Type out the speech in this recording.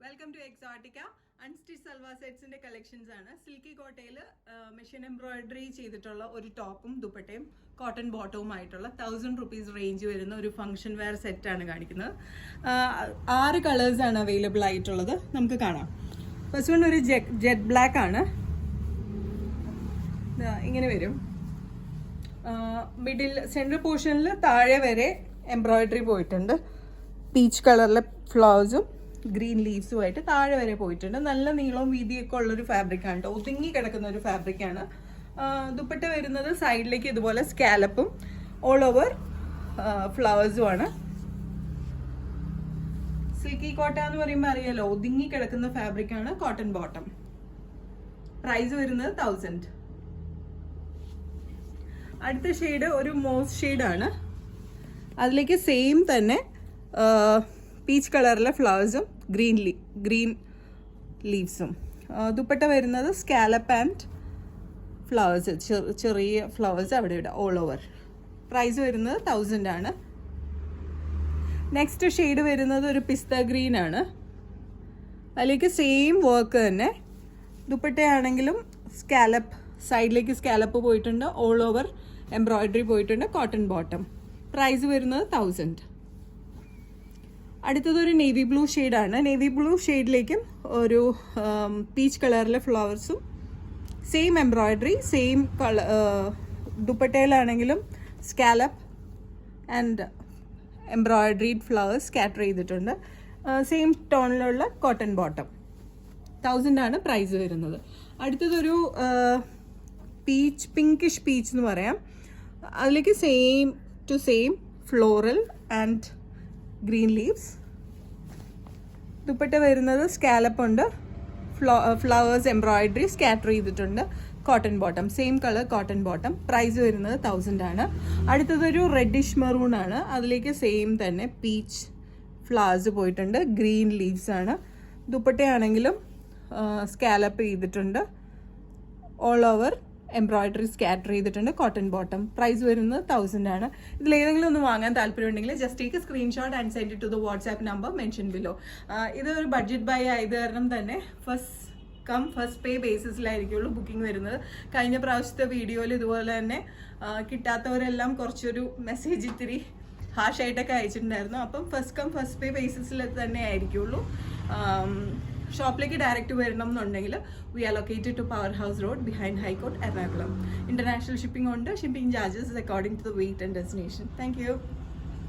Welcome to Exotica. Unstitch salwar സെറ്റ്സിന്റെ collections ആണ്. Silky കോട്ടയിൽ മെഷീൻ എംബ്രോയിഡറി ചെയ്തിട്ടുള്ള ഒരു ടോപ്പും ദുപ്പട്ടയും കോട്ടൺ ബോട്ടവും ആയിട്ടുള്ള 1000 റുപ്പീസ് റേഞ്ച് വരുന്ന ഒരു ഫംഗ്ഷൻ വെയർ സെറ്റാണ് കാണിക്കുന്നത്. 6 കളേഴ്സ് ആണ് അവൈലബിൾ ആയിട്ടുള്ളത്. നമുക്ക് കാണാം. ഫസ്റ്റ് വൺ ഒരു ജെറ്റ് ബ്ലാക്ക് ആണ്. ഇങ്ങനെ വരും. മിഡിൽ സെൻട്രൽ പോർഷനിൽ താഴെ വരെ എംബ്രോയിഡറി പോയിട്ടുണ്ട്. പീച്ച് കളറിലെ ഫ്ലവേഴ്സും ഗ്രീൻ ലീവ്സുമായിട്ട് താഴെ വരെ പോയിട്ടുണ്ട്. നല്ല നീളവും വീതിയൊക്കെ ഉള്ളൊരു ഫാബ്രിക്കാണ് കേട്ടോ. ഒതുങ്ങി കിടക്കുന്ന ഒരു ഫാബ്രിക്കാണ്. ദുപ്പട്ട വരുന്നത് സൈഡിലേക്ക് ഇതുപോലെ സ്കാലപ്പും ഓൾ ഓവർ ഫ്ലവേഴ്സുമാണ്. സിൽക്കി കോട്ട എന്ന് പറയുമ്പോൾ അറിയാലോ, ഒതുങ്ങി കിടക്കുന്ന ഫാബ്രിക്കാണ്. Cotton bottom. പ്രൈസ് വരുന്നത് 1000. അടുത്ത ഷെയ്ഡ് ഒരു മോസ് ഷെയ്ഡാണ്. അതിലേക്ക് സെയിം തന്നെ പീച്ച് കളറിലെ ഫ്ലവേഴ്സും ഗ്രീൻ ലീവ്സും. ദുപ്പട്ട വരുന്നത് സ്കാലപ്പ് ആൻഡ് ഫ്ലവേഴ്സ്, ചെറിയ ഫ്ലവേഴ്സ് അവിടെ ഇടാം ഓൾ ഓവർ. പ്രൈസ് വരുന്നത് 1000 ആണ്. നെക്സ്റ്റ് ഷെയ്ഡ് വരുന്നത് ഒരു പിസ്ത ഗ്രീൻ ആണ്. അതിലേക്ക് സെയിം വർക്ക് തന്നെ. ദുപ്പട്ടയാണെങ്കിലും സ്കാലപ്പ്, സൈഡിലേക്ക് സ്കാലപ്പ് പോയിട്ടുണ്ട്. ഓൾ ഓവർ എംബ്രോയിഡറി പോയിട്ടുണ്ട്. Cotton bottom. പ്രൈസ് വരുന്നത് 1000. അടുത്തതൊരു നേവി ബ്ലൂ ഷെയ്ഡാണ്. നേവി ബ്ലൂ ഷെയ്ഡിലേക്കും ഒരു പീച്ച് കളറിലെ ഫ്ലവേഴ്സും സെയിം എംബ്രോയിഡറി, സെയിം കളർ. ദുപ്പട്ടയിലാണെങ്കിലും scallop and embroidered flowers scatter ചെയ്തിട്ടുണ്ട്. സെയിം ടോണിലുള്ള കോട്ടൺ ബോട്ടം. 1000 ആണ് പ്രൈസ് വരുന്നത്. അടുത്തതൊരു പീച്ച്, പിങ്കിഷ് പീച്ച് എന്ന് പറയാം. അതിലേക്ക് same to same floral and green leaves. Dupatta വരുന്നത് സ്കാലപ്പ് ഉണ്ട്. ഫ്ലവേഴ്സ് എംബ്രോയിഡറി സ്കാറ്റർ ചെയ്തിട്ടുണ്ട്. Cotton bottom, same colour cotton bottom. Price വരുന്നത് 1000 ആണ്. അടുത്തതൊരു റെഡിഷ് മെറൂൺ ആണ്. അതിലേക്ക് സെയിം തന്നെ പീച്ച് ഫ്ലവേഴ്സ് പോയിട്ടുണ്ട്. ഗ്രീൻ ലീവ്സ് ആണ്. ദുപ്പട്ടയാണെങ്കിലും സ്കാലപ്പ് ചെയ്തിട്ടുണ്ട്. ഓൾ ഓവർ എംബ്രോയിഡറി സ്കാറ്റർ ചെയ്തിട്ടുണ്ട്. Cotton bottom. പ്രൈസ് വരുന്നത് 1000 ആണ്. ഇതിലേതെങ്കിലും ഒന്ന് വാങ്ങാൻ താല്പര്യമുണ്ടെങ്കിൽ just take a screenshot and send it to the WhatsApp number mention below. ഇതൊരു ബഡ്ജറ്റ് ബൈ ആയത് കാരണം തന്നെ ഫസ്റ്റ് പേ ബേസിസിലായിരിക്കുള്ളൂ ബുക്കിംഗ് വരുന്നത്. കഴിഞ്ഞ പ്രാവശ്യത്തെ വീഡിയോയിൽ ഇതുപോലെ തന്നെ കിട്ടാത്തവരെല്ലാം കുറച്ചൊരു മെസ്സേജ് ഇത്തിരി ഹാഷായിട്ടൊക്കെ അയച്ചിട്ടുണ്ടായിരുന്നു. അപ്പം ഫസ്റ്റ് പേ ബേസിസിൽ തന്നെ ആയിരിക്കുള്ളൂ. ഷോപ്പിലേക്ക് ഡയറക്റ്റ് വരണം എന്നുണ്ടെങ്കിൽ we are located to power house road behind high court, Ernakulam. International shipping ഉണ്ട്. Shipping charges according to the weight and destination. Thank U.